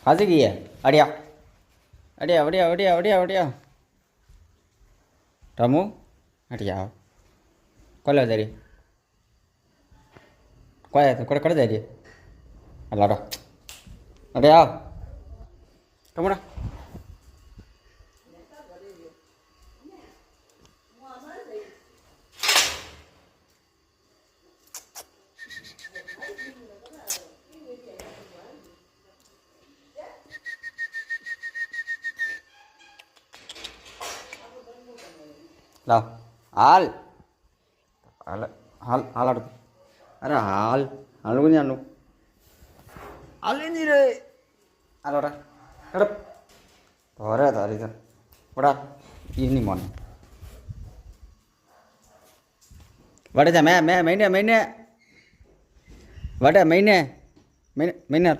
હાજી ગઈ અડિયા અડિયા અડિયા અડિયા અડિયા અડિયા રમુ અડિયા કોલે જરી કોઈ તો કડ કડ જરી અલાડો અડિયા ટમડા લાવ હાલ હાલ હાલ હાલ અરે હાલ હાલું નહીં આનું હાલ નહીં રે હાલો રે હેડપ ધોરે તારી તો બડા એની મન વડે જા મેં મહિને મહિને વડે મહિને મહિને મહિને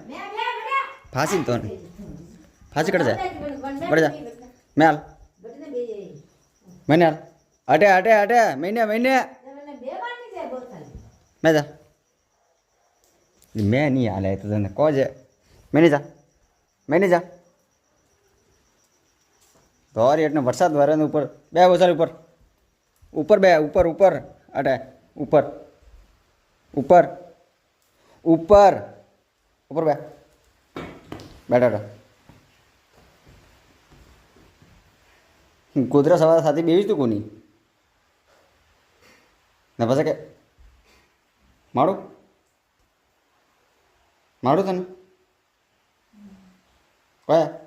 ફાંસી તો ફાંસી કડ જાય વડે જા મેં હાલ મહિને હાલ અટે અટે અટે મહિને મહિને મેં જા મેં નહીં હાલે તો તને કહો છે મહિને જા ધોરી એટલે વરસાદ વરે ઉપર બે વરસાદ ઉપર ઉપર બે ઉપર ઉપર અટે ઉપર ઉપર ઉપર ઉપર બે બેઠા ગોધરા સવાર સાથે બેવીશ તું કોની ને પછી કે મારું મારું તને કયા